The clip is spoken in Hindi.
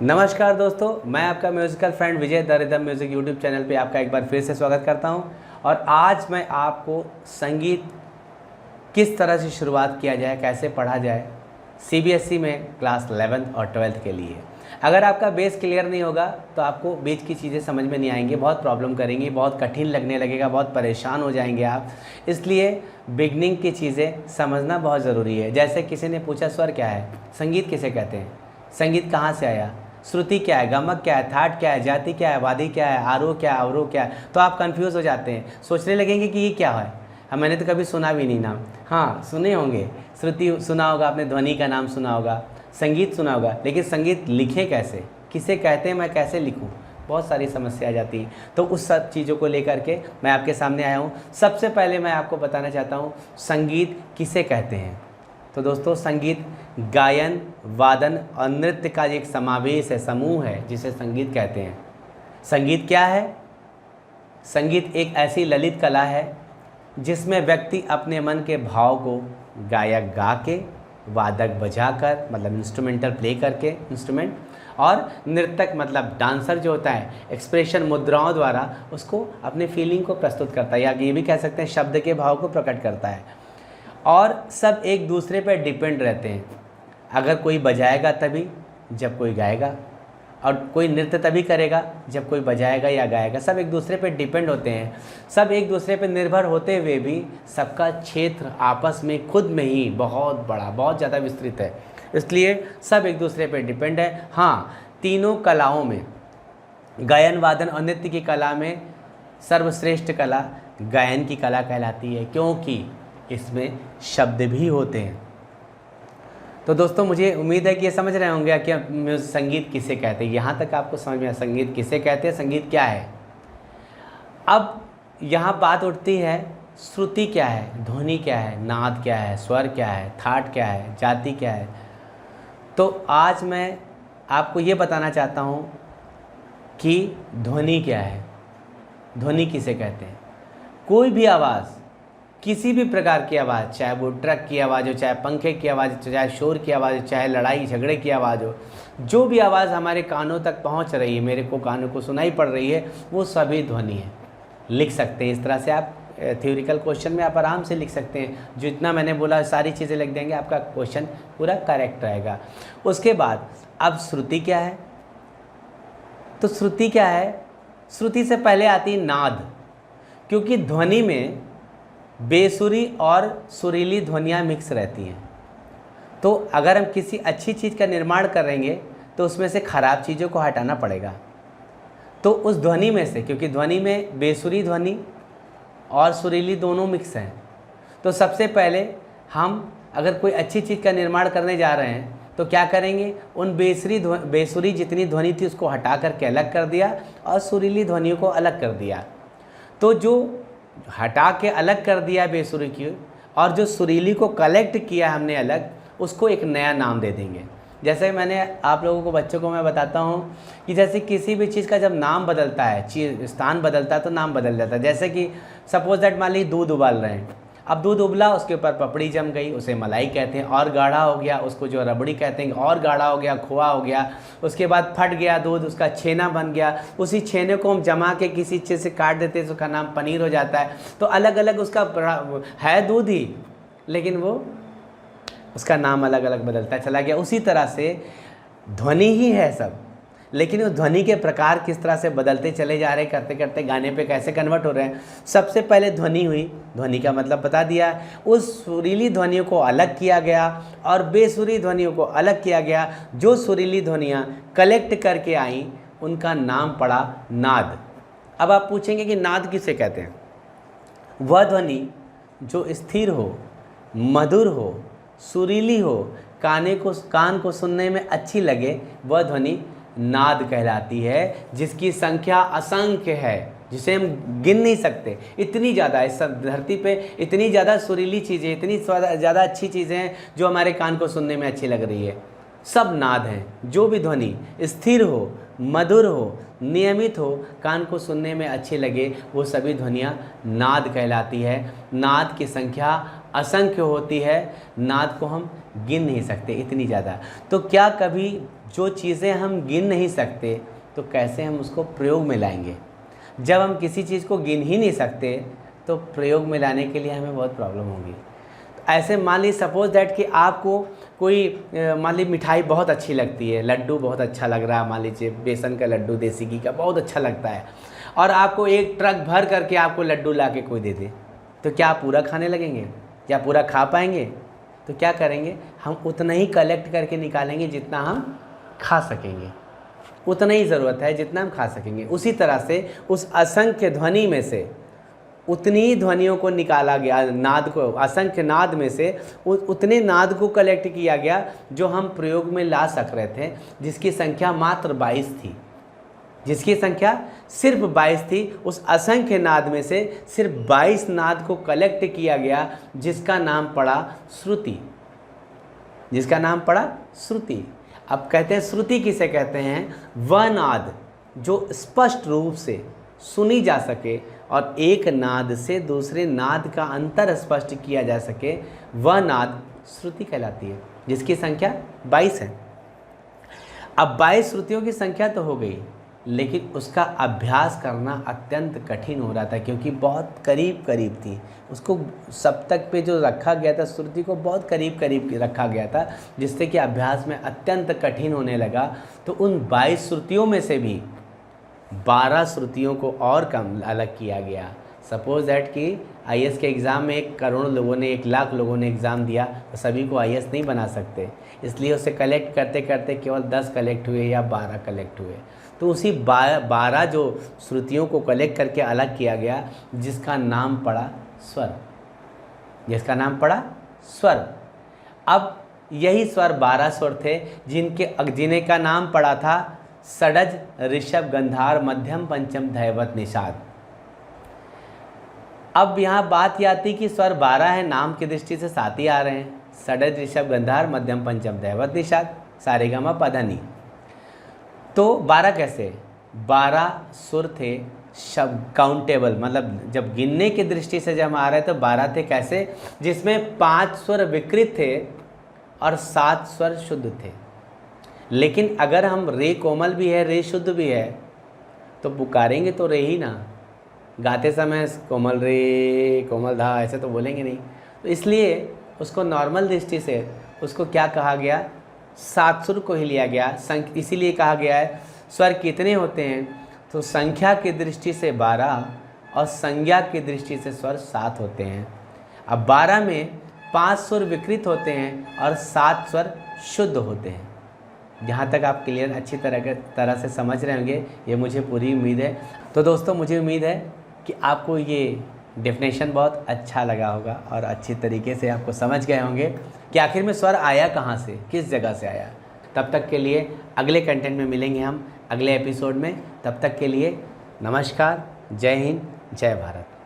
नमस्कार दोस्तों, मैं आपका musical friend Vijay the rhythm music YouTube channel पे आपका एक बार फिर से स्वागत करता हूं। और आज मैं आपको संगीत किस तरह से शुरुआत किया जाए, कैसे पढ़ा जाए सीबीएसई में क्लास 11th और 12th के लिए। अगर आपका बेस क्लियर नहीं होगा तो आपको बीच की चीज़ें समझ में नहीं आएंगी, बहुत प्रॉब्लम करेंगी, बहुत कठिन लगने लगेगा, बहुत परेशान हो जाएंगे आप। इसलिए बिगनिंग की चीज़ें समझना बहुत ज़रूरी है। जैसे किसी ने पूछा स्वर क्या है, संगीत किसे कहते हैं, संगीत कहाँ से आया, श्रुति क्या है, गमक क्या है, थाट क्या है, जाति क्या है, वादी क्या है, आरोह क्या है, अवरोह क्या है, तो आप कंफ्यूज हो जाते हैं, सोचने लगेंगे कि ये क्या है। मैंने तो कभी सुना भी नहीं नाम। हाँ, सुने होंगे, श्रुति सुना होगा आपने, ध्वनि का नाम सुना होगा, संगीत सुना होगा, लेकिन संगीत लिखें कैसे, किसे कहते हैं, मैं कैसे लिखूँ, बहुत सारी समस्या आ जाती हैं। तो उस सब चीज़ों को लेकर के मैं आपके सामने आया हूँ। सबसे पहले मैं आपको बताना चाहता हूँ संगीत किसे कहते हैं। तो दोस्तों, संगीत गायन, वादन और नृत्य का एक समावेश है, समूह है, जिसे संगीत कहते हैं। संगीत क्या है? संगीत एक ऐसी ललित कला है जिसमें व्यक्ति अपने मन के भाव को गायक गा के, वादक बजाकर, मतलब इंस्ट्रूमेंटल प्ले करके इंस्ट्रूमेंट, और नृतक मतलब डांसर जो होता है, एक्सप्रेशन मुद्राओं द्वारा उसको अपने फीलिंग को प्रस्तुत करता है, या ये भी कह सकते हैं शब्द के भाव को प्रकट करता है। और सब एक दूसरे पर डिपेंड रहते हैं। अगर कोई बजाएगा तभी जब कोई गाएगा, और कोई नृत्य तभी करेगा जब कोई बजाएगा या गाएगा। सब एक दूसरे पर डिपेंड होते हैं। सब एक दूसरे पर निर्भर होते हुए भी सबका क्षेत्र आपस में खुद में ही बहुत बड़ा, बहुत ज़्यादा विस्तृत है। इसलिए सब एक दूसरे पर डिपेंड है। हाँ, तीनों कलाओं में, गायन, वादन और नृत्य की कला में सर्वश्रेष्ठ कला गायन की कला कहलाती है, क्योंकि इसमें शब्द भी होते हैं। तो दोस्तों, मुझे उम्मीद है कि ये समझ रहे होंगे कि संगीत किसे कहते हैं। यहाँ तक आपको समझ में आया संगीत किसे कहते हैं, संगीत क्या है। अब यहाँ बात उठती है, श्रुति क्या है, ध्वनि क्या है, नाद क्या है, स्वर क्या है, थाट क्या है, जाति क्या है। तो आज मैं आपको ये बताना चाहता हूँ कि ध्वनि क्या है, ध्वनि किसे कहते हैं। कोई भी आवाज़, किसी भी प्रकार की आवाज़, चाहे वो ट्रक की आवाज़ हो, चाहे पंखे की आवाज़ हो, चाहे शोर की आवाज़ हो, चाहे लड़ाई झगड़े की आवाज़ हो, जो भी आवाज़ हमारे कानों तक पहुंच रही है, मेरे को कानों को सुनाई पड़ रही है, वो सभी ध्वनि है। लिख सकते हैं इस तरह से आप, थ्योरिकल क्वेश्चन में आप आराम से लिख सकते हैं। जितना मैंने बोला सारी चीज़ें लिख देंगे, आपका क्वेश्चन पूरा करेक्ट रहेगा। उसके बाद अब श्रुति क्या है। तो श्रुति क्या है, श्रुति से पहले आती है नाद, क्योंकि ध्वनि में बेसुरी और सुरीली ध्वनियाँ मिक्स रहती हैं। तो अगर हम किसी अच्छी चीज़ का निर्माण करेंगे तो उसमें से ख़राब चीज़ों को हटाना पड़ेगा। तो उस ध्वनि में से, क्योंकि ध्वनि में बेसुरी ध्वनि और सुरीली दोनों मिक्स हैं, तो सबसे पहले हम अगर कोई अच्छी चीज़ का निर्माण करने जा रहे हैं तो क्या करेंगे, उन बेसुरी जितनी ध्वनि थी उसको हटा करके अलग कर दिया और सुरीली ध्वनियों को अलग कर दिया। तो जो हटा के अलग कर दिया बेसुरी की, और जो सुरीली को कलेक्ट किया हमने अलग, उसको एक नया नाम दे देंगे। जैसे मैंने आप लोगों को, बच्चों को मैं बताता हूँ कि जैसे किसी भी चीज़ का जब नाम बदलता है, चीज़ स्थान बदलता है तो नाम बदल जाता है। जैसे कि सपोज दैट मान लीजिए दूध उबाल रहे हैं, अब दूध उबला, उसके ऊपर पपड़ी जम गई, उसे मलाई कहते हैं, और गाढ़ा हो गया उसको जो रबड़ी कहते हैं, और गाढ़ा हो गया खोआ हो गया। उसके बाद फट गया दूध, उसका छेना बन गया, उसी छेने को हम जमा के किसी चीज़ से काट देते हैं तो उसका नाम पनीर हो जाता है। तो अलग अलग उसका है दूध ही, लेकिन वो उसका नाम अलग अलग बदलता चला गया। उसी तरह से ध्वनि ही है सब, लेकिन उस ध्वनि के प्रकार किस तरह से बदलते चले जा रहे, करते करते गाने पे कैसे कन्वर्ट हो रहे हैं। सबसे पहले ध्वनि हुई, ध्वनि का मतलब बता दिया। उस सुरीली ध्वनियों को अलग किया गया और बेसुरी ध्वनियों को अलग किया गया। जो सुरीली ध्वनियाँ कलेक्ट करके आई उनका नाम पड़ा नाद। अब आप पूछेंगे कि नाद किसे कहते हैं। वह ध्वनि जो स्थिर हो, मधुर हो, सुरीली हो, कान को सुनने में अच्छी लगे, वह ध्वनि नाद कहलाती है, जिसकी संख्या असंख्य है, जिसे हम गिन नहीं सकते। इतनी ज़्यादा इस धरती पे इतनी ज़्यादा सुरीली चीज़ें, इतनी ज़्यादा अच्छी चीज़ें हैं जो हमारे कान को सुनने में अच्छी लग रही है। सब नाद हैं। जो भी ध्वनि स्थिर हो, मधुर हो, नियमित हो, कान को सुनने में अच्छी लगे, वो सभी ध्वनियाँ नाद कहलाती है। नाद की संख्या असंख्य होती है, नाद को हम गिन नहीं सकते, इतनी ज़्यादा। तो क्या कभी जो चीज़ें हम गिन नहीं सकते तो कैसे हम उसको प्रयोग में लाएंगे? जब हम किसी चीज़ को गिन ही नहीं सकते तो प्रयोग में लाने के लिए हमें बहुत प्रॉब्लम होगी। तो ऐसे मान ली सपोज़ दैट कि आपको कोई मान ली मिठाई बहुत अच्छी लगती है, लड्डू बहुत अच्छा लग रहा है, मान लीजिए बेसन का लड्डू देसी घी का बहुत अच्छा लगता है, और आपको एक ट्रक भर करके आपको लड्डू ला के कोई दे दे, तो क्या आप पूरा खाने लगेंगे? क्या पूरा खा पाएंगे? तो क्या करेंगे, हम उतना ही कलेक्ट करके निकालेंगे जितना हम खा सकेंगे। उतना ही ज़रूरत है जितना हम खा सकेंगे। उसी तरह से उस असंख्य ध्वनि में से उतनी ही ध्वनियों को निकाला गया, नाद को, असंख्य नाद में से उतने नाद को कलेक्ट किया गया जो हम प्रयोग में ला सक रहे थे, जिसकी संख्या मात्र 22 थी, जिसकी संख्या सिर्फ 22 थी। उस असंख्य नाद में से सिर्फ 22 नाद को कलेक्ट किया गया, जिसका नाम पड़ा श्रुति, जिसका नाम पड़ा श्रुति। अब कहते हैं श्रुति किसे कहते हैं? वह नाद जो स्पष्ट रूप से सुनी जा सके और एक नाद से दूसरे नाद का अंतर स्पष्ट किया जा सके, वह नाद श्रुति कहलाती है, जिसकी संख्या 22 है। अब 22 श्रुतियों की संख्या तो हो गई, लेकिन उसका अभ्यास करना अत्यंत कठिन हो रहा था, क्योंकि बहुत करीब करीब थी। उसको सप्तक पे जो रखा गया था, श्रुति को बहुत करीब करीब रखा गया था, जिससे कि अभ्यास में अत्यंत कठिन होने लगा। तो उन 22 श्रुतियों में से भी 12 श्रुतियों को और कम अलग किया गया। सपोज दैट कि आईएएस के एग्ज़ाम में 1 करोड़ लोगों ने, 1 लाख लोगों ने एग्ज़ाम दिया, तो सभी को आईएएस नहीं बना सकते, इसलिए उसे कलेक्ट करते करते केवल 10 कलेक्ट हुए या 12 कलेक्ट हुए। तो उसी 12 जो श्रुतियों को कलेक्ट करके अलग किया गया, जिसका नाम पड़ा स्वर, जिसका नाम पड़ा स्वर। अब यही स्वर 12 स्वर थे, जिन्हें का नाम पड़ा था षडज, ऋषभ, गंधार, मध्यम, पंचम, धैवत, निषाद। अब यहाँ बात यह आती कि स्वर 12 है, नाम की दृष्टि से 7 ही आ रहे हैं, षडज, ऋषभ, गंधार, मध्यम, पंचम, धैवत, निषाद, सारेगामा पधनी। तो 12 कैसे? 12 सुर थे शब्द काउंटेबल, मतलब जब गिनने की दृष्टि से जब आ रहे तो 12 थे। कैसे? जिसमें 5 स्वर विकृत थे और 7 स्वर शुद्ध थे। लेकिन अगर हम रे कोमल भी है, रे शुद्ध भी है, तो पुकारेंगे तो रे ही ना, गाते समय कोमल रे, कोमल धा, ऐसे तो बोलेंगे नहीं। तो इसलिए उसको नॉर्मल दृष्टि से उसको क्या कहा गया? 7 सुर को ही लिया गया। इसीलिए कहा गया है स्वर कितने होते हैं, तो संख्या की दृष्टि से 12 और संज्ञा की दृष्टि से स्वर 7 होते हैं। अब 12 में 5 सुर विकृत होते हैं और 7 स्वर शुद्ध होते हैं। जहाँ तक आप क्लियर अच्छी तरह से समझ रहे होंगे, ये मुझे पूरी उम्मीद है। तो दोस्तों, मुझे उम्मीद है कि आपको ये डेफिनेशन बहुत अच्छा लगा होगा और अच्छी तरीके से आपको समझ गए होंगे कि आखिर में स्वर आया कहाँ से, किस जगह से आया। तब तक के लिए अगले कंटेंट में मिलेंगे हम अगले एपिसोड में। तब तक के लिए नमस्कार, जय हिंद, जय भारत।